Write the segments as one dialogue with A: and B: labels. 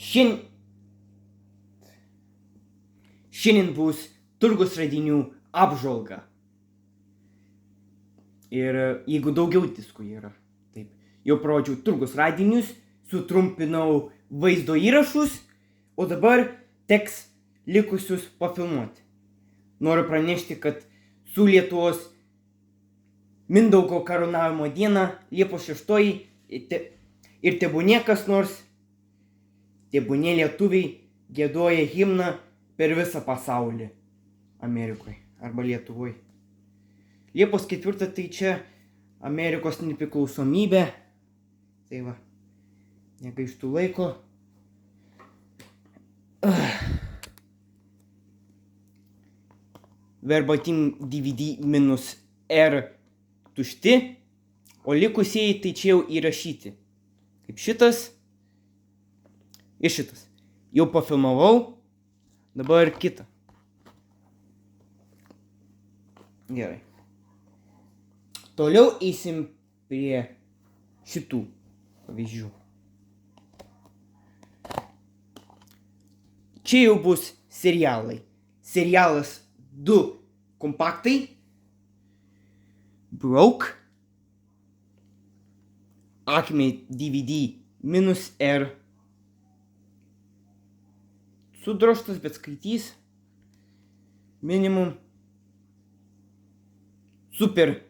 A: Šiandien bus turgus radinių apžvalga. Ir jeigu daugiau diskų yra, taip, jau parodžiau turgus radinius, sutrumpinau vaizdo įrašus, o dabar teks likusius pafilmuoti. Noriu pranešti, kad su Lietuvos Mindaugo karūnavimo diena, Liepos 6 ir tebūnie kas nors, tebūnie lietuviai giedoja himną per visą pasaulį, Amerikoje arba Lietuvoje. Liepos 4 tai čia Amerikos nepriklausomybė, tai va, negaištų laiko. Verbatim DVD minus R tušti, o likusieji tai čia jau įrašyti. Kaip šitas ir šitas. Jau pafilmavau, dabar kitą. Gerai. Toliau eisim prie šitų pavyzdžių. Čia jau bus serialai. Serialas 2 kompaktai. Broke. Acme DVD minus R. Sudroštas, bet skaitys. Minimum. Super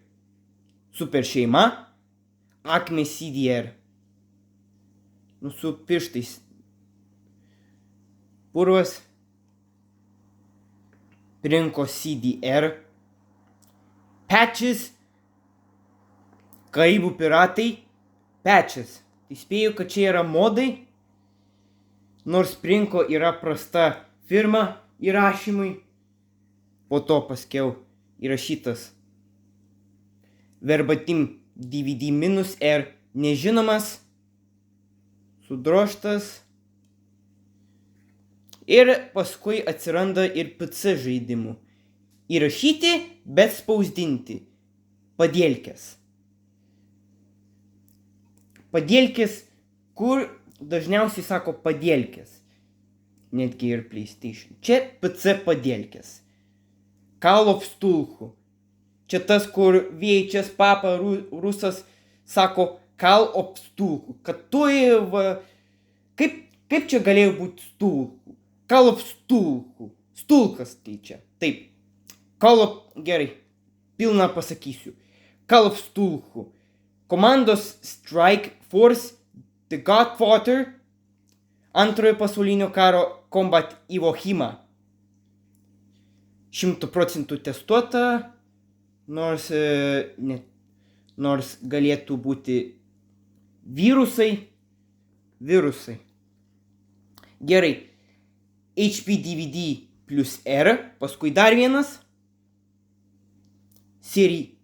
A: šeima. Acme CDR. Nu, su pirštais. Purvas. Prinko CDR. Patches. Karibų piratai. Patches. Įspėju, kad čia yra modai. Nors Prinko yra prasta firma įrašymui. Po to paskiau įrašytas. Verbatim DVD minus R nežinomas. Sudroštas. Ir paskui atsiranda ir PC žaidimų. Įrašyti, bet spausdinti. Padielkės. Padielkės, kur dažniausiai sako padielkės. Netgi ir PlayStation. Čia PC padielkės. Call of Cthulhu. Čia tas, kur VHS papa rusas sako Call of Cthulhu. Kad tu kaip čia galėjo būti Cthulhu? Call of Cthulhu. Stulkas tai čia. Taip. Gerai. Pilną pasakysiu. Call of Cthulhu. Komandos Strike Force, The Godfather, Antrojo pasaulinio karo Combat Iwo-Jima. 100% testuota, nors galėtų būti virusai. Gerai. HP DVD plus R, paskui dar vienas. Serijai.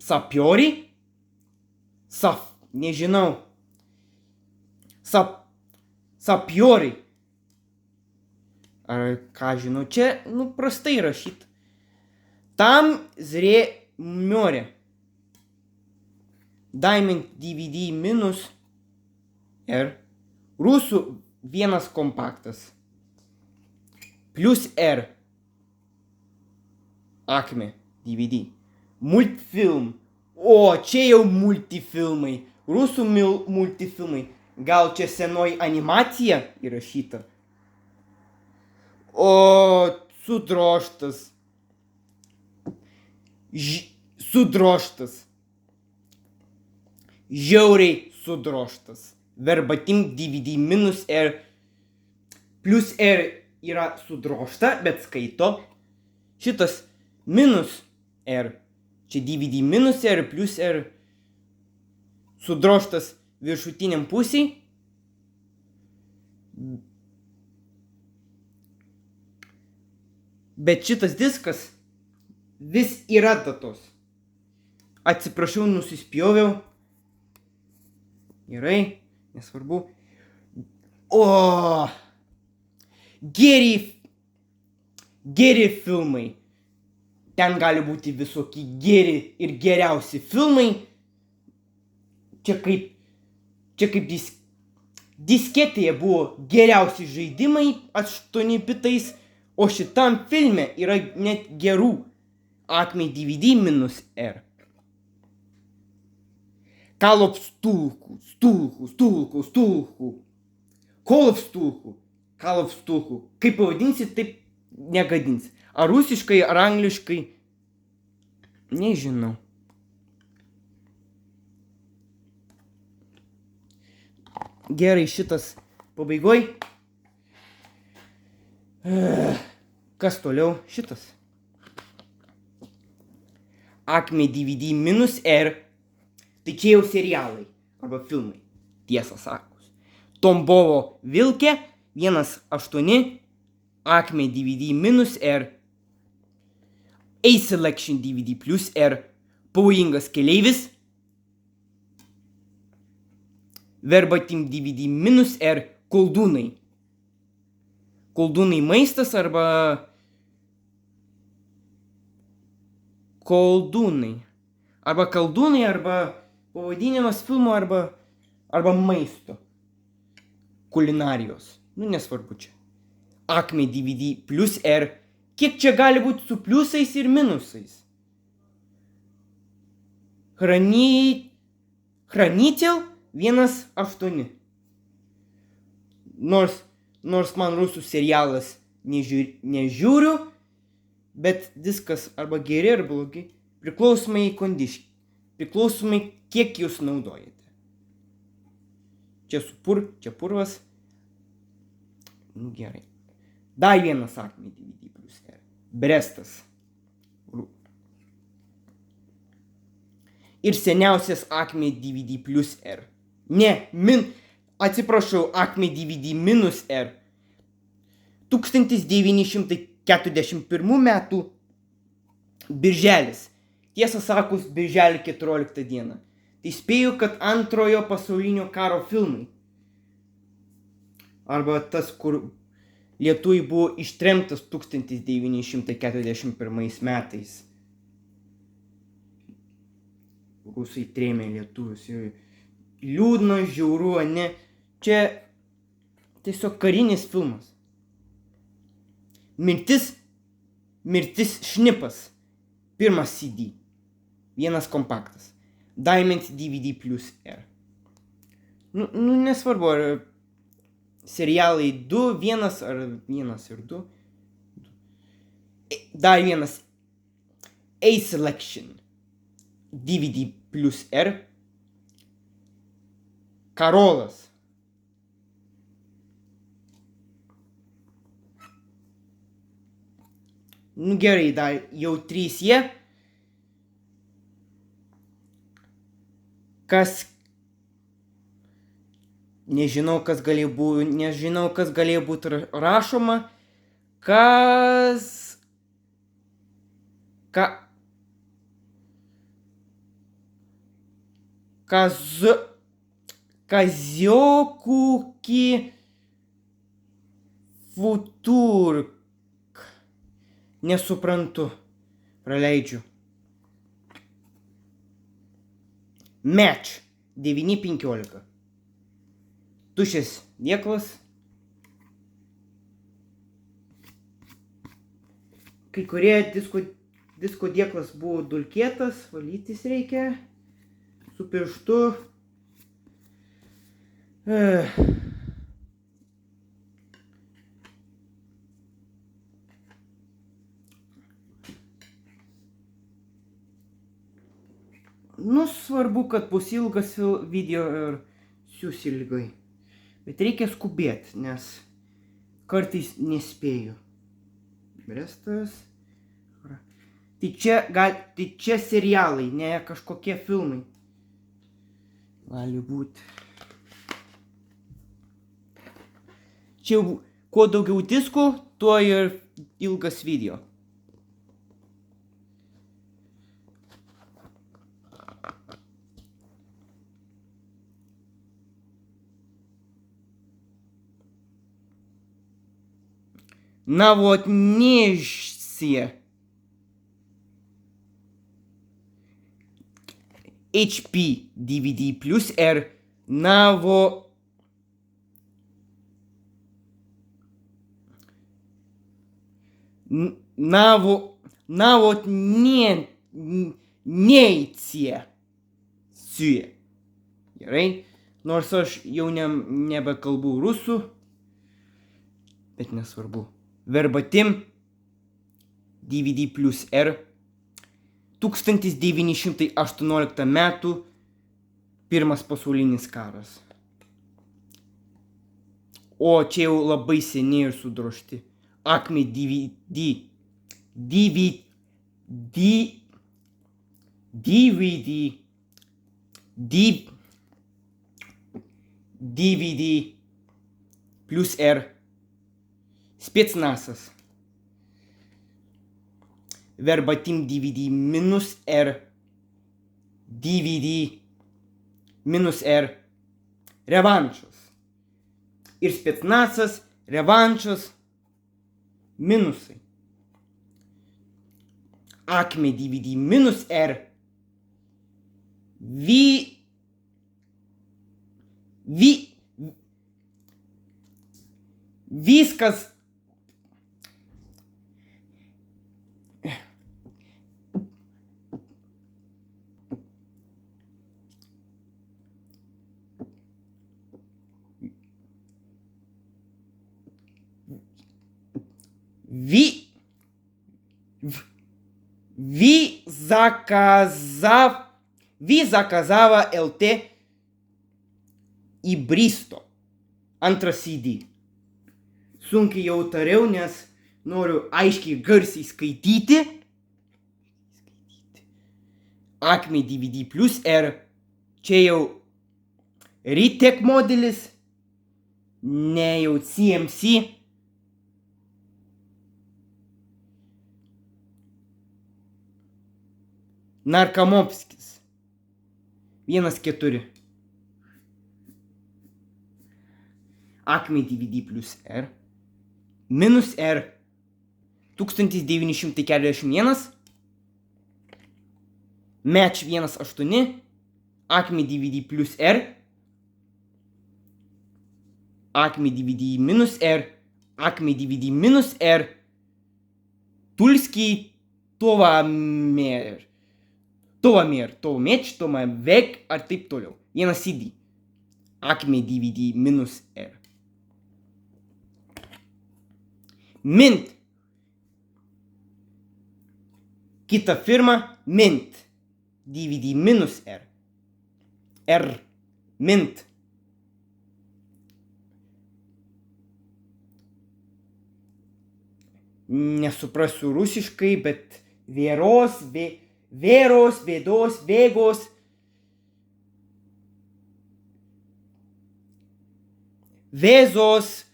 A: Sapiori? Nežinau. Sapiori. Ar ką žinau, čia, prastai rašyt. Tam zrė miorė. Diamond DVD minus R. Rusų vienas kompaktas. Plus R. Acme DVD. Multfilm. O, čia jau multifilmai. Rusų multifilmai. Gal čia senoji animacija įrašyta? O, sudroštas. Sudroštas. Žiauriai sudroštas. Verbatim DVD minus R. Plus R yra sudrošta, bet skaito. Šitas minus R. Čia DVD minus R plus R. Sudroštas viršutiniam pusiai. Bet šitas diskas vis yra datos. Atsiprašau, nusispjoviau. Gerai, nesvarbu. O, geri filmai. Ten gali būti visokie geri ir geriausi filmai. čia kaip disketėje buvo geriausi žaidimai 8 bitais, o šitam filme yra net gerų Acme DVD minus R. Call of Stulkų. Call of Stulkų. Kaip pavadinsi, taip negadinsi. Ar rusiškai, ar angliškai, nežinau. Gerai, šitas pabaigoj. Kas toliau? Šitas. Acme DVD minus R. Tai čia jau serialai arba filmai, tiesą sakus. Tombovo Vilkė 1.8, Acme DVD minus R, A-Selection DVD plus R, Pavojingas keleivis, Verbatim DVD minus R, Koldūnai. Koldūnai maistas arba Koldūnai. Arba Kaldūnai, arba pavadinimas filmo, arba maisto. Kulinarijos. Nesvarbu čia. Acme DVD plus R. Kiek čia gali būti su pliusais ir minusais? Хранитель 1.8. Nors man rusų serialas nežiūriu, bet viskas arba geri, arba blogi. Priklausomai kiek jūs naudojate. Čia purvas. Gerai. Dar vienas Acme DVD plus R. Brestas. Ir seniausias Acme DVD plus R. Atsiprašau, Acme DVD minus R. 1941 metų birželis. Tiesą sakus, birželio 14 dieną. Tai spėju, kad antrojo pasaulinio karo filmai. Arba tas, kur lietuviai buvo ištremtas 1941 metais. Rusai trėmė lietuvius. Liūdna, žiauru, ne? Čia tiesiog karinis filmas. Mirtis šnipas. Pirmas CD. Vienas kompaktas. Diamond DVD plus R. Nesvarbu, ar serialai 2, 1 ar 1 ir 2. Dar vienas A-Selection DVD plus R. Karolas. Gerai, dar jau 3 jie. Nežinau, kas galėjo būti rašoma. Kaziokuki Futurk. Nesuprantu. Praleidžiu. Match 9.15. Tuščias dėklas. Kai kurie disko dėklas buvo dulkėtas, valytis reikia su pirštu. Svarbu, kad bus ilgas video ir siūs ilgai. Bet reikia skubėti, nes kartais nespėju. Brestas. Tai čia serialai, ne kažkokie filmai. Gali būti. Čia kuo daugiau diskų, tuo ir ilgas video. Наводнежься. HP DVD plus R Navo Neicie. Gerai, nors aš jau nebekalbu rusų, bet nesvarbu. Verbatim DVD plus R 1918 metų Pirmas pasaulinis karas. O čia jau labai seniai ir sudrožti. Acme DVD plus R Specnazas. Verbatim DVD minus R DVD minus R Revanšas. Ir Specnazas, Revanšas, minusai. Acme DVD minus R viskas заказала ЛТ į Bristo antrą CD. Sunkiai jau tariau, nes noriu aiškiai garsiai skaityti. Acme DVD plus R. Čia jau Ritek modelis, ne jau CMC. Narkamovskis 1.4. Acme DVD plus R minus R 1941 Match 1.8 Acme DVD plus R Acme DVD minus R Acme DVD minus R Тульский Товамер Товамеч, Томавек, ar taip toliau. Vienas CD. Acme DVD minus R. Mint. Kita firma Mint. DVD minus R. R. Mint. Nesuprasiu rusiškai, bet Vėros, Vėdos, Vėgos. Vėzos.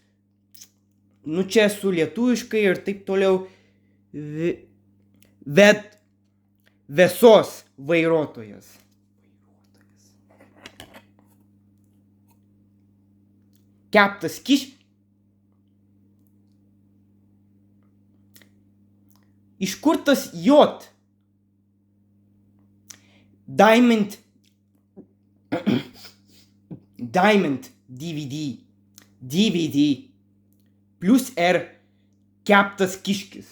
A: Nu čia su lietuviškai ir taip toliau. Vėsos vairuotojas. Keptas Iš kur tas J? Diamond DVD plus R keptas kiškis.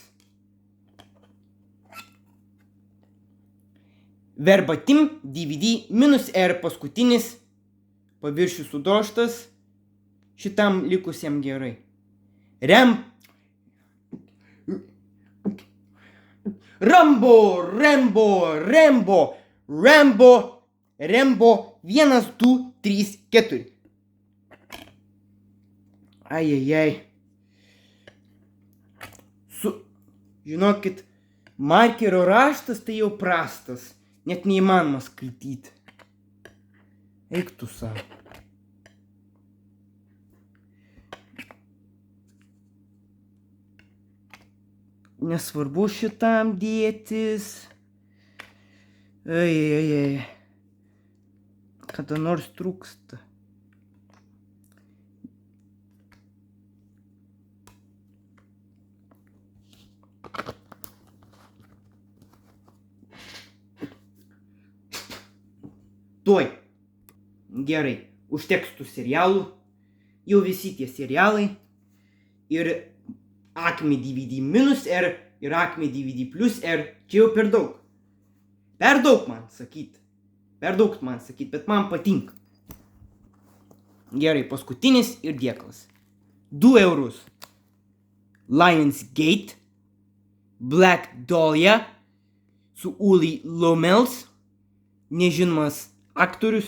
A: Verbatim DVD minus R paskutinis paviršius sudrožtas, šitam likusiam gerai. Rambo 1, 2, 3, 4. Ajajaj. Žinokit, markerio raštas tai jau prastas. Net neįmanoma skaityti. Eik tu savo. Nesvarbu šitam dėtis. Ai. Kada nors trūksta. Tuoj. Gerai, užteks tų serialų. Jau visi tie serialai. Ir Acme DVD minus R ir Acme DVD plus R. Čia jau per daug. Per daug man sakyt, bet man patinka. Gerai, paskutinis ir dėklas. 2 eurus. Lionsgate, Black Dahlia su Uli Lomels, nežinomas aktorius,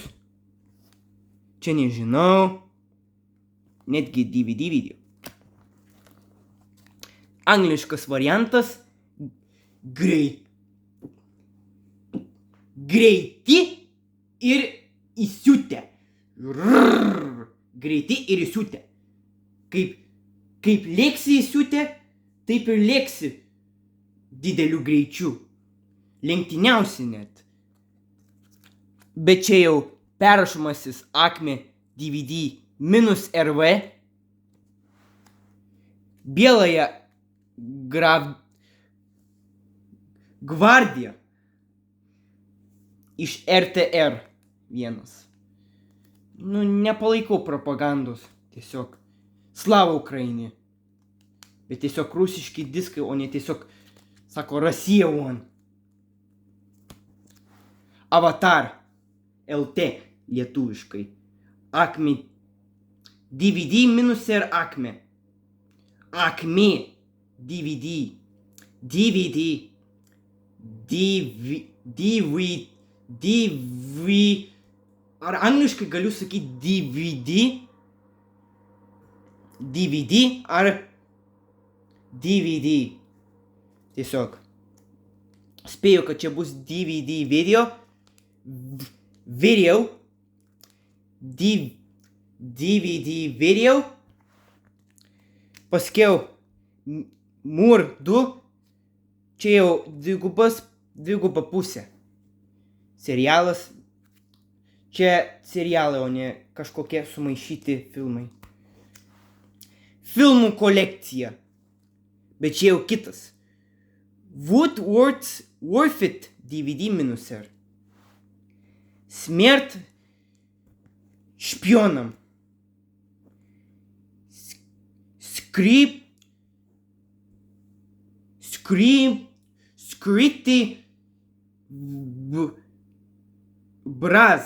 A: čia nežinau, netgi DVD video. Angliškas variantas, greiti ir įsiutę. Greiti ir įsiutę. Kaip lėksi įsiutę, taip ir lėksi dideliu greičiu. Lenktyniausi net. Bet čia jau perrašomasis Acme DVD minus RV. Bieląją gvardiją iš RTR 1. Nepalaikau propagandos. Tiesiog Slava Ukraini. Bet tiesiog rusiški diskai, o ne tiesiog, sako, Rusija One. Avatar LT lietuviškai. Acme DVD minus R Acme. Acme DVD. Ar angliškai galiu sakyti DVD ar DVD. Tiesiog. Spėju, kad čia bus DVD video. DVD video. Paskiau Mur 2. Čia jau dviguba pusė. Serialas. Čia serialai, o ne kažkokie sumaišyti filmai. Filmų kolekcija. Bet čia jau kitas. Woodworth It DVD minus R. Смерть шпионам. Скрытый враг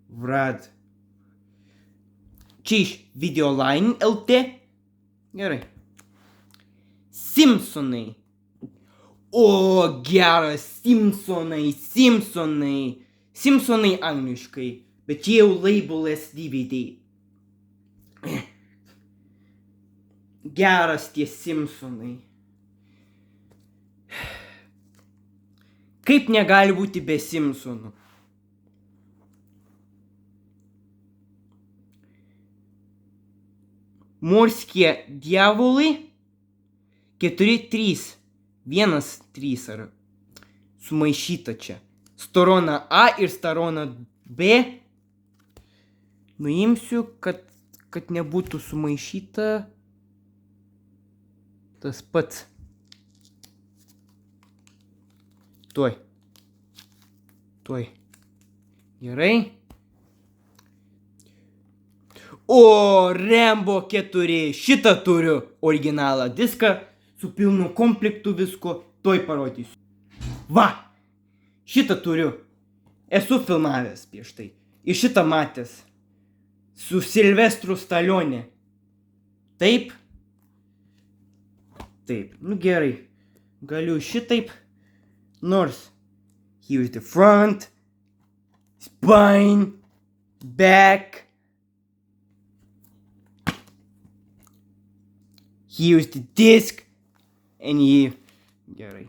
A: враг. Čia iš Videoline LT. Gerai. Simpsonai. O, geras, Simpsonai. Simpsonai angliškai. Bet čia jau labelės DVD. Geras tie Simpsonai. Kaip negali būti be Simpsonų? Morskie diavolai 4-3. 1-3 ar sumaišyta čia. Storona A ir storona B. Nuimsiu, kad nebūtų sumaišyta. Tas pats. Tuoj. Gerai. O, Rambo 4. Šitą turiu originalą diską su pilnu komplektu visko. Tuoj parodysiu. Va. Šitą turiu. Esu filmavęs prieš tai. Ir šitą matęs. Su Silvestru Stallone. Taip. Gerai. Galiu šitaip. Nors. Here's the front. Spine. Back. Here's the disc. And here. Gerai.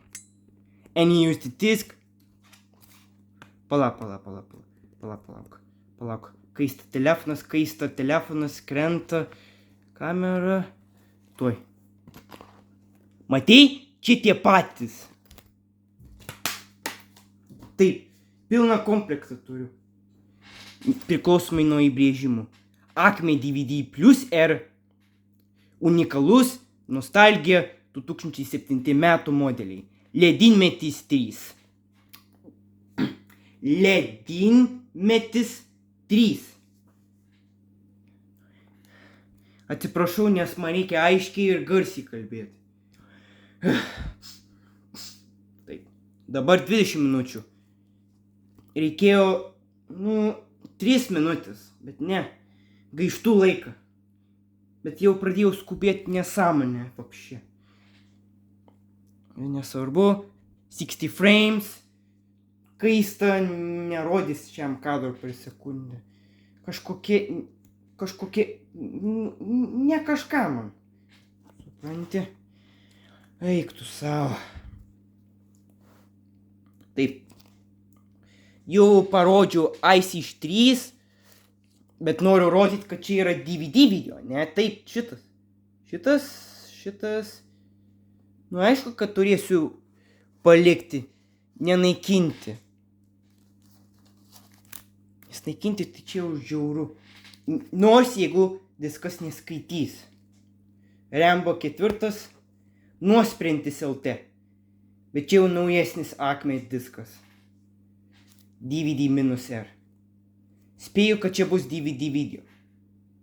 A: And here's the disc. Palauk. Kaista telefonas, krenta. Kamera. Tuoj. Matei? Čia tie patys. Taip. Pilną komplektą turiu. Priklausomai nuo įbrėžimų. Acme DVD plus R. Unikalus, nostalgija, 2007 metų modeliai. Ledynmetis 3. Ledynmetis 3. Atsiprašau, nes man reikia aiškiai ir garsiai kalbėti. Taip, dabar 20 minučių. Reikėjo, 3 minutės, bet ne, gaištų laiką. Bet jau pradėjau skubėti nesąmonę, papšė. Nesvarbu, 60 frames, kaista nerodys šiam kadro per sekundę. Kažkokie, ne kažką man. Supranti? Eik tu savo. Taip. Jau parodžiau Ice iš 3, bet noriu rodyti, kad čia yra DVD video, ne? Taip, šitas. Aišku, kad turėsiu palikti, nenaikinti. Nes naikinti tai čia jau žiauru. Nors jeigu diskas neskaitys. Rambo 4, nuosprendis LT. Bet čia jau naujesnis Acme diskas. DVD-R. Spėju, kad čia bus DVD video.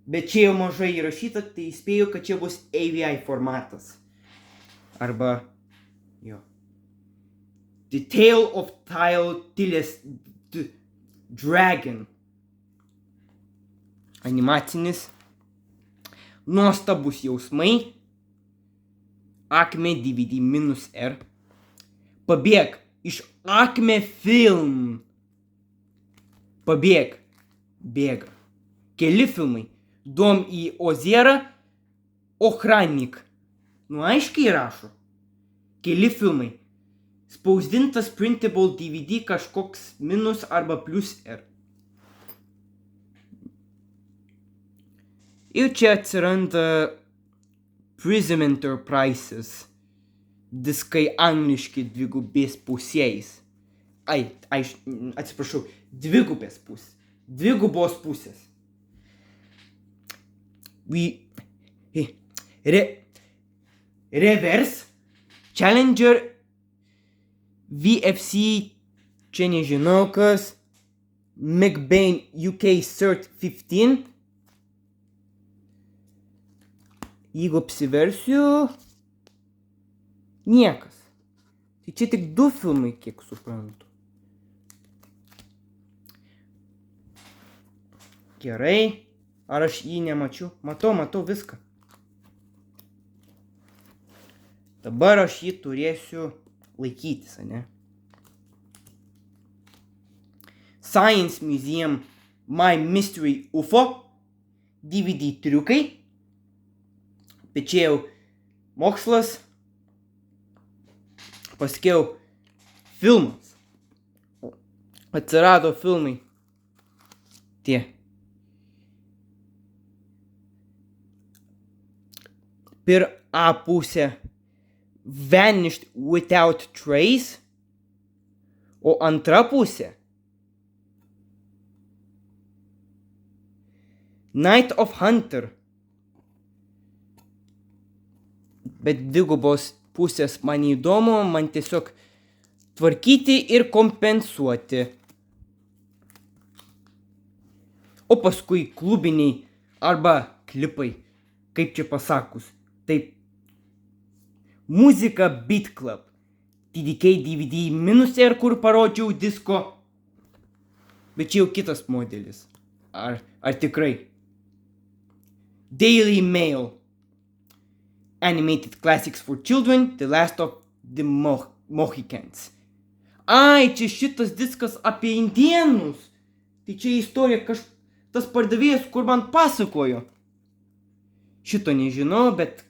A: Bet čia jau mažai įrašyta, tai spėju, kad čia bus AVI formatas. Arba, The Tale of Tilės Dragon. Animacinis. Nuostabus jausmai. Acme DVD-R. Pabėg iš Acme Film. Pabėg. Bėga. Keli filmai. Dom į Ozerą. Ochrannik. Aiškiai rašo. Keli filmai. Spausdintas printable DVD kažkoks minus arba plus R. Ir čia atsiranda Prism Enterprises. Diskai angliški dvigubės pusės. Atsiprašau, dvigubės pusės. Dvigubos pusės. Reverse, Challenger, VFC, čia nežinau kas, McBain UK Cert 15. Jeigu apsiversiu, niekas. Tai čia tik 2 filmai, kiek suprantu. Gerai, ar aš jį nemačiau? Matau viską. Dabar aš jį turėsiu laikytis, ne? Science Museum My Mystery UFO DVD triukai. Bet čia jau mokslas. Paskiau filmas. Atsirado filmai. Tie. Per A pusę Vanished Without Trace, o antra pusė Night of Hunter. Bet dvigubos pusės man įdomu, man tiesiog tvarkyti ir kompensuoti. O paskui klubiniai arba klipai, kaip čia pasakus. Taip. Muzika Beat Club. TDK DVD-R, kur parodžiau disko. Bet čia jau kitas modelis. Ar tikrai? Daily Mail. Animated Classics for Children. The Last of the Mohicans. Čia šitas diskas apie indėnus. Tai čia istorija tas pardavėjas, kur man pasakojo. Šito nežinau, bet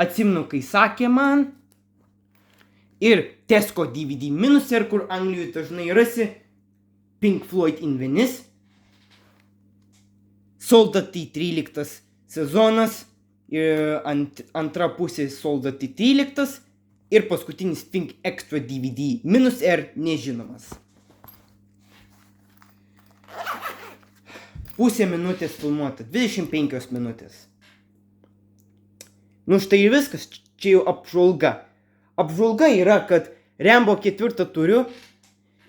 A: atsimenu, kai sakė man. Ir Tesco DVD-R, kur Anglijoje dažnai rasi. Pink Floyd in Venice. Soldati 13 sezonas. Ir antra pusė Soldati 13. Ir paskutinis Think Extra DVD-R nežinomas. Pusė minutės filmuota, 25 minutės. Štai ir viskas, čia jau apžvalga. apžvalga yra, kad Rembo 4 turiu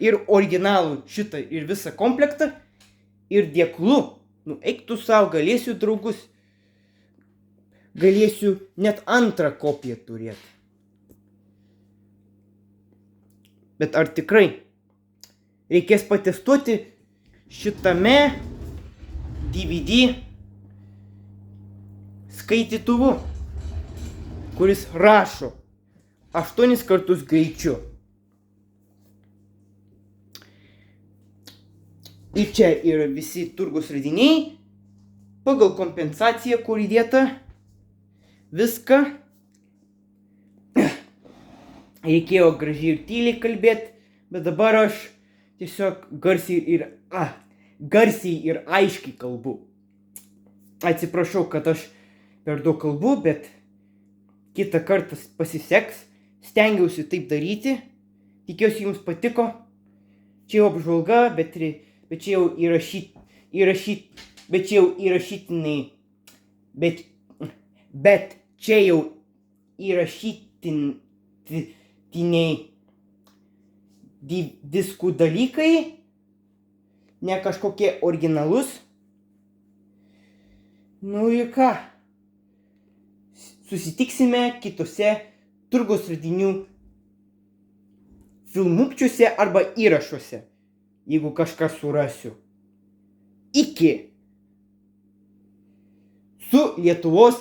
A: ir originalų šitą ir visą komplektą ir dėklu. Nu, eik tu savo, galėsiu draugus. Galėsiu net antrą kopiją turėti. Bet ar tikrai reikės patestuoti šitame DVD skaitytuvu, kuris rašo 8 kartus greičiu. Ir čia yra visi turgus radiniai, pagal kompensaciją, kur įdėta, viską. Reikėjo gražiai ir tyliai kalbėti, bet dabar aš tiesiog garsiai ir aiškiai kalbu. Atsiprašau, kad aš per daug kalbu, bet kitą kartą pasiseks. Stengiausi taip daryti. Tikiuosi jums patiko. Čia jau apžvalga, bet čia jau įrašytiniai diskų dalykai, ne kažkokie originalus. Nu ir ką? Susitiksime kitose turgaus radinių filmukčiuose arba įrašuose, jeigu kažką surasiu. Iki. Su Lietuvos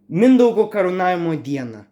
A: Mindaugo karūnavimo diena.